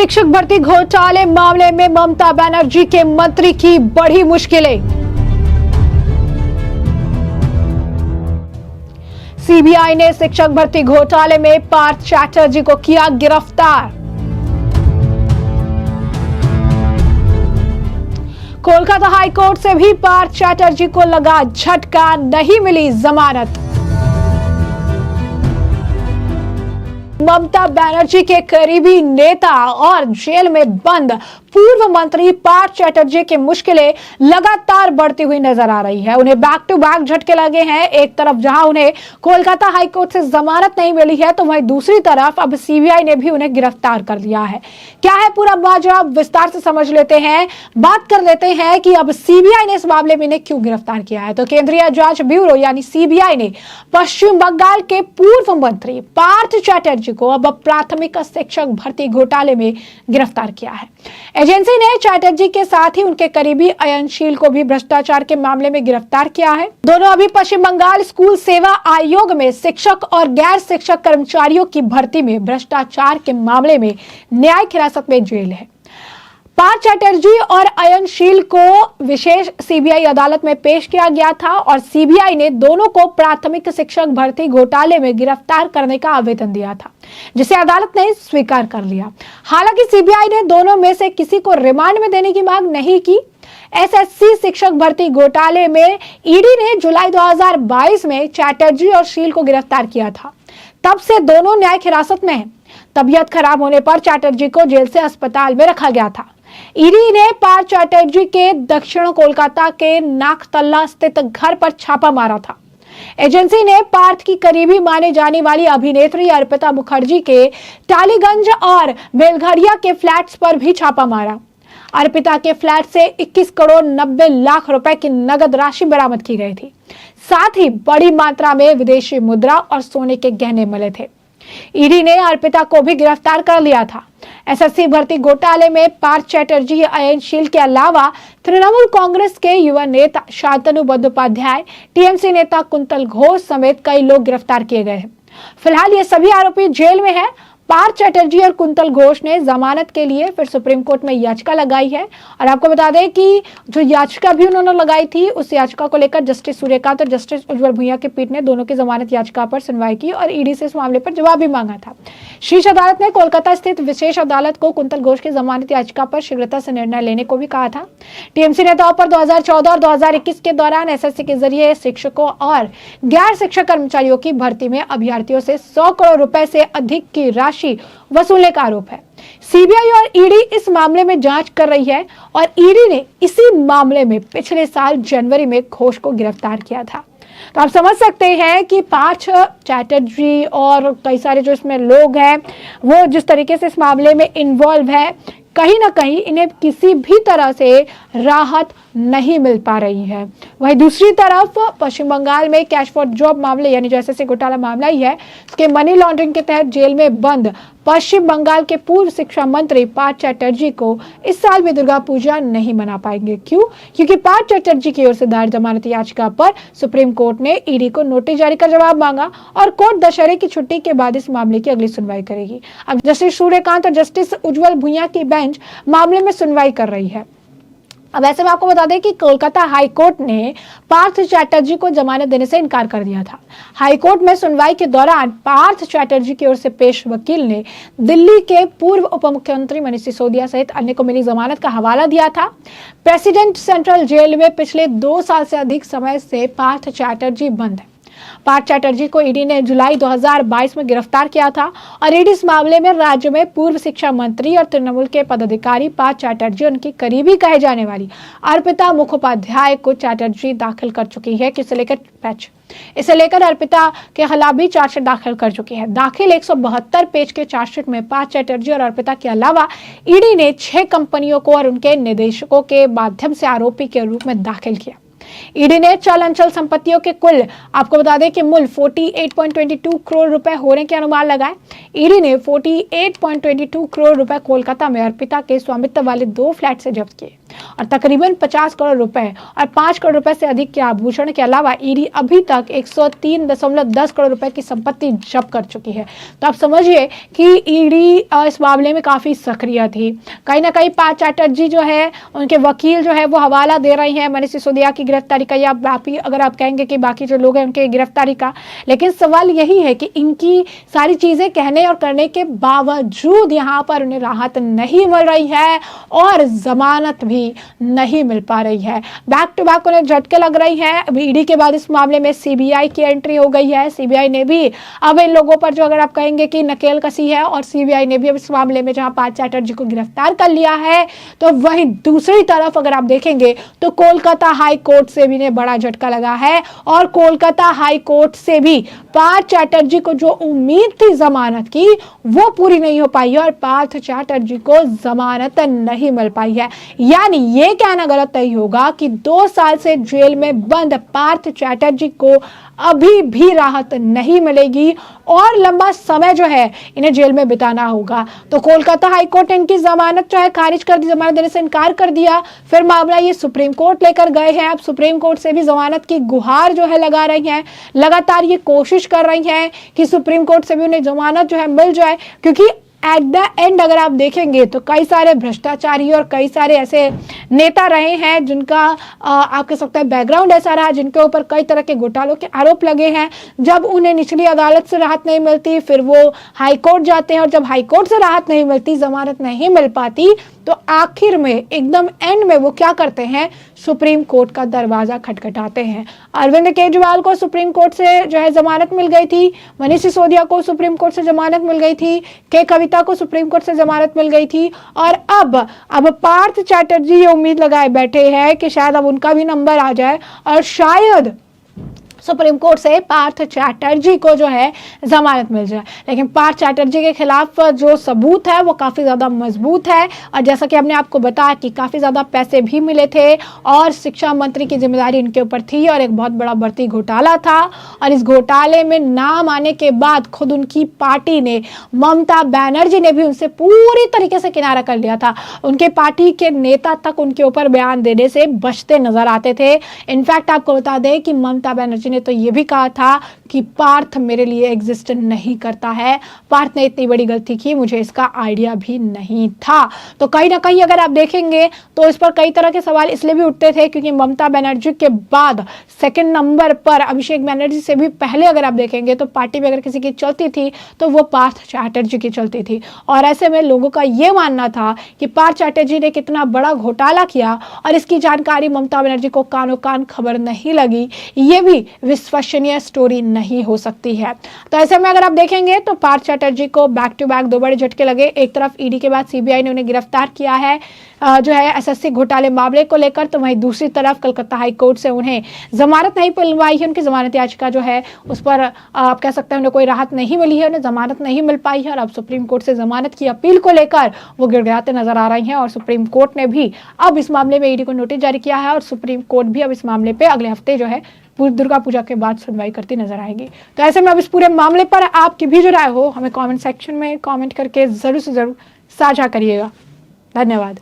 शिक्षक भर्ती घोटाले मामले में ममता बनर्जी के मंत्री की बढ़ी मुश्किलें। सीबीआई ने शिक्षक भर्ती घोटाले में पार्थ चैटर्जी को किया गिरफ्तार। कोलकाता हाईकोर्ट से भी पार्थ चैटर्जी को लगा झटका, नहीं मिली जमानत। ममता बनर्जी के करीबी नेता और जेल में बंद पूर्व मंत्री पार्थ चैटर्जी की मुश्किलें लगातार बढ़ती हुई नजर आ रही है। उन्हें बैक टू बैक झटके लगे हैं। एक तरफ जहां उन्हें कोलकाता हाईकोर्ट से जमानत नहीं मिली है, तो वहीं दूसरी तरफ अब सीबीआई ने भी उन्हें गिरफ्तार कर लिया है। क्या है पूरा माजरा, विस्तार से समझ लेते हैं। बात कर लेते हैं कि अब सीबीआई ने इस मामले में इन्हें क्यों गिरफ्तार किया है। तो केंद्रीय जांच ब्यूरो यानी सीबीआई ने पश्चिम बंगाल के पूर्व मंत्री पार्थ चैटर्जी को अब प्राथमिक शिक्षक भर्ती घोटाले में गिरफ्तार किया है। एजेंसी ने चैटर्जी के साथ ही उनके करीबी अयनशील को भी भ्रष्टाचार के मामले में गिरफ्तार किया है। दोनों अभी पश्चिम बंगाल स्कूल सेवा आयोग में शिक्षक और गैर शिक्षक कर्मचारियों की भर्ती में भ्रष्टाचार के मामले में न्यायिक हिरासत में जेल है। पार्थ चैटर्जी और अयनशील को विशेष सीबीआई अदालत में पेश किया गया था और सीबीआई ने दोनों को प्राथमिक शिक्षक भर्ती घोटाले में गिरफ्तार करने का आवेदन दिया था, जिसे अदालत ने स्वीकार कर लिया। हालांकि सीबीआई ने दोनों में से किसी को रिमांड में देने की मांग नहीं की। एसएससी शिक्षक भर्ती घोटाले में ईडी ने जुलाई 2022 में चैटर्जी और शील को गिरफ्तार किया था। तब से दोनों न्यायिक हिरासत में हैं। तबीयत खराब होने पर चैटर्जी को जेल से अस्पताल में रखा गया था। ईडी ने पार्थ चैटर्जी के दक्षिण कोलकाता के नागतल्ला स्थित घर पर छापा मारा था। एजेंसी ने पार्थ की करीबी माने जाने वाली अभिनेत्री अर्पिता मुखर्जी के टालीगंज और बेलघरिया के फ्लैट्स पर भी छापा मारा। अर्पिता के फ्लैट से 21 करोड़ 90 लाख रुपए की नगद राशि बरामद की गई थी। साथ ही बड़ी मात्रा में विदेशी मुद्रा और सोने के गहने मिले थे। ईडी ने अर्पिता को भी गिरफ्तार कर लिया था। एसएससी भर्ती घोटाले में पार्थ चैटर्जी अयनशील के अलावा तृणमूल कांग्रेस के युवा नेता शांतनु बंदोपाध्याय, टीएमसी नेता कुंतल घोष समेत कई लोग गिरफ्तार किए गए हैं। फिलहाल ये सभी आरोपी जेल में हैं। पार्थ चैटर्जी और कुंतल घोष ने जमानत के लिए फिर सुप्रीम कोर्ट में याचिका लगाई है। और आपको बता दें कि जो याचिका भी उन्होंने लगाई थी, उस याचिका को लेकर जस्टिस सूर्यकांत और जस्टिस उज्ज्वल भुइयां की पीठ ने दोनों की जमानत याचिका पर सुनवाई की और ईडी से इस मामले पर जवाब भी मांगा था। शीर्ष अदालत ने कोलकाता स्थित विशेष अदालत को कुंतल घोष की जमानत याचिका पर शीघ्रता से निर्णय लेने को भी कहा था। टीएमसी नेताओं पर 2014 और 2021 के दौरान एसएससी के जरिए शिक्षकों और गैर शिक्षक कर्मचारियों की भर्ती में अभ्यर्थियों से 100 करोड़ रुपए से अधिक की राशि वसूलने का आरोप है। सीबीआई और ईडी इस मामले में जांच कर रही है और ईडी ने इसी मामले में पिछले साल जनवरी में घोष को गिरफ्तार किया था। तो आप समझ सकते हैं कि पार्थ चैटर्जी और कई सारे जो इसमें लोग हैं, वो जिस तरीके से इस मामले में इन्वॉल्व है, कहीं ना कहीं इन्हें किसी भी तरह से राहत नहीं मिल पा रही है। वहीं दूसरी तरफ पश्चिम बंगाल में कैश फॉर जॉब मामले यानी जो एसएससी घोटाला मामला ही है, उसके मनी लॉन्ड्रिंग के तहत जेल में बंद पश्चिम बंगाल के पूर्व शिक्षा मंत्री पार्थ चैटर्जी को इस साल भी दुर्गा पूजा नहीं मना पाएंगे। क्यों? क्योंकि पार्थ चैटर्जी की ओर से दायर जमानत याचिका पर सुप्रीम कोर्ट ने ईडी को नोटिस जारी कर जवाब मांगा और कोर्ट दशहरे की छुट्टी के बाद इस मामले की अगली सुनवाई करेगी। अब जस्टिस सूर्यकांत और जस्टिस उज्ज्वल भुइयां की बेंच मामले में सुनवाई कर रही है। अब ऐसे में आपको बता दें कि कोलकाता हाईकोर्ट ने पार्थ चैटर्जी को जमानत देने से इनकार कर दिया था। हाईकोर्ट में सुनवाई के दौरान पार्थ चैटर्जी की ओर से पेश वकील ने दिल्ली के पूर्व उप मुख्यमंत्री मनीष सिसोदिया सहित अन्य को मिली जमानत का हवाला दिया था। प्रेसिडेंट सेंट्रल जेल में पिछले 2 साल से अधिक समय से पार्थ चैटर्जी बंद है। पार्थ चैटर्जी को ईडी ने जुलाई 2022 में गिरफ्तार किया था और ईडी इस मामले में राज्य में पूर्व शिक्षा मंत्री और तृणमूल के पदाधिकारी पार्थ चैटर्जी और उनकी करीबी कहे जाने वाली अर्पिता मुखोपाध्याय को चैटर्जी दाखिल कर चुकी है कि इसे लेकर अर्पिता के खिलाफ भी चार्जशीट दाखिल कर चुकी है। दाखिल 172 पेज के चार्जशीट में पार्थ चैटर्जी और अर्पिता के अलावा ईडी ने 6 कंपनियों को और उनके निदेशकों के माध्यम से आरोपी के रूप में दाखिल किया। ईडी ने चल अंचल संपत्तियों के कुल आपको बता दें कि मूल्य 48.22 करोड़ रुपए होने के अनुमान लगाए। ईडी ने 48.22 करोड़ रुपए कोलकाता में अर्पिता के स्वामित्व वाले 2 फ्लैट से जब्त किए। और तकरीबन 50 करोड़ रुपए और 5 करोड़ रुपए से अधिक के आभूषण के अलावा ईडी अभी तक 103.10 करोड़ रुपए की संपत्ति जब्त कर चुकी है। तो आप समझिए कि ईडी इस मामले में काफी सक्रिय थी। कहीं ना कहीं पार्थ चैटर्जी जो है, उनके वकील जो है वो हवाला दे रही हैं मनीष सिसोदिया की गिरफ्तारी का, या बाकी अगर आप कहेंगे कि बाकी जो लोग हैं उनके गिरफ्तारी का। लेकिन सवाल यही है कि इनकी सारी चीजें कहने और करने के बावजूद यहाँ पर उन्हें राहत नहीं मिल रही है और जमानत भी नहीं मिल पा रही है। बैक टू बैक उन्हें झटके लग रही हैं। अभी ईडी के बाद इस मामले में सीबीआई की एंट्री हो गई है। सीबीआई ने भी अब इन लोगों पर जो अगर आप कहेंगे कि नकेल कसी है, और सीबीआई ने भी अब इस मामले में जहां पार्थ चैटर्जी को गिरफ्तार कर लिया है, तो वहीं दूसरी तरफ अगर आप देखेंगे तो कोलकाता हाई कोर्ट से भी इन्हें बड़ा झटका लगा है। और कोलकाता हाई कोर्ट से भी पार्थ चैटर्जी को जो उम्मीद थी जमानत की, वो पूरी नहीं हो पाई है और पार्थ चैटर्जी को जमानत नहीं मिल पाई है। यानी ये कहना गलत नहीं होगा कि 2 साल से जेल में बंद पार्थ चैटर्जी को अभी भी राहत नहीं मिलेगी और लंबा समय जो है इन्हें जेल में बिताना होगा। तो कोलकाता हाईकोर्ट ने इनकी जमानत जो है खारिज कर दी, जमानत देने से इनकार कर दिया। फिर मामला ये सुप्रीम कोर्ट लेकर गए हैं। अब सुप्रीम कोर्ट से भी जमानत की गुहार जो है लगा रही हैं, लगातार ये कोशिश कर रही हैं कि सुप्रीम कोर्ट से भी उन्हें जमानत जो है मिल जाए, क्योंकि एट द एंड अगर आप देखेंगे तो कई सारे भ्रष्टाचारी और कई सारे ऐसे नेता रहे हैं जिनका आप कह सकते हैं बैकग्राउंड ऐसा रहा, जिनके ऊपर कई तरह के घोटालों के आरोप लगे हैं। जब उन्हें निचली अदालत से राहत नहीं मिलती, फिर वो हाई कोर्ट जाते हैं और जब हाई कोर्ट से राहत नहीं मिलती, जमानत नहीं मिल पाती, तो आखिर में एकदम एंड में वो क्या करते हैं, सुप्रीम कोर्ट का दरवाजा खटखटाते हैं। अरविंद केजरीवाल को सुप्रीम कोर्ट से जो है जमानत मिल गई थी, मनीष सिसोदिया को सुप्रीम कोर्ट से जमानत मिल गई थी, के कविता को सुप्रीम कोर्ट से जमानत मिल गई थी, और अब पार्थ चैटर्जी ये उम्मीद लगाए बैठे हैं कि शायद अब उनका भी नंबर आ जाए और शायद सुप्रीम कोर्ट से पार्थ चैटर्जी को जो है जमानत मिल जाए। लेकिन पार्थ चैटर्जी के खिलाफ जो सबूत है वो काफ़ी ज़्यादा मजबूत है, और जैसा कि हमने आपको बताया कि काफ़ी ज़्यादा पैसे भी मिले थे और शिक्षा मंत्री की जिम्मेदारी इनके ऊपर थी और एक बहुत बड़ा भर्ती घोटाला था। और इस घोटाले में नाम आने के बाद खुद उनकी पार्टी ने, ममता बनर्जी ने भी उनसे पूरी तरीके से किनारा कर लिया था। उनके पार्टी के नेता तक उनके ऊपर बयान देने से बचते नजर आते थे। इनफैक्ट आपको बता दें कि ममता बनर्जी ने तो ये भी कहा था कि पार्थ मेरे लिए एग्जिस्ट नहीं करता है, पार्थ ने इतनी बड़ी गलती की, मुझे इसका आइडिया भी नहीं था। तो कहीं ना कहीं अगर आप देखेंगे तो इस पर कई तरह के सवाल इसलिए भी उठते थे क्योंकि ममता बनर्जी के बाद सेकंड नंबर पर अभिषेक बनर्जी से भी पहले अगर आप देखेंगे तो पार्टी में अगर किसी की चलती थी तो वो पार्थ चैटर्जी की चलती थी। और ऐसे में लोगों का ये मानना था कि पार्थ चैटर्जी ने कितना बड़ा घोटाला किया और इसकी जानकारी ममता बनर्जी को कानो कान खबर नहीं लगी, ये भी विश्वसनीय स्टोरी नहीं हो सकती है। तो ऐसे में अगर आप देखेंगे तो पार्थ चैटर्जी को बैक टू बैक 2 बड़े झटके लगे। एक तरफ ईडी के बाद सीबीआई ने उन्हें गिरफ्तार किया है जो है एसएससी घोटाले मामले को लेकर, तो वहीं दूसरी तरफ कलकत्ता हाई कोर्ट से उन्हें जमानत नहीं मिलवाई है। उनकी जमानत याचिका जो है उस पर आप कह सकते हैं उन्हें कोई राहत नहीं मिली है, उन्हें जमानत नहीं मिल पाई है और अब सुप्रीम कोर्ट से जमानत की अपील को लेकर वो गिड़गिड़ाते नजर आ रही हैं। और सुप्रीम कोर्ट ने भी अब इस मामले में ईडी को नोटिस जारी किया है और सुप्रीम कोर्ट भी अब इस मामले पर अगले हफ्ते जो है दुर्गा पूजा के बाद सुनवाई करती नजर आएगी। तो ऐसे में अब इस पूरे मामले पर आपकी भी जो राय हो हमें कमेंट सेक्शन में कमेंट करके जरूर से जरूर साझा करिएगा। धन्यवाद।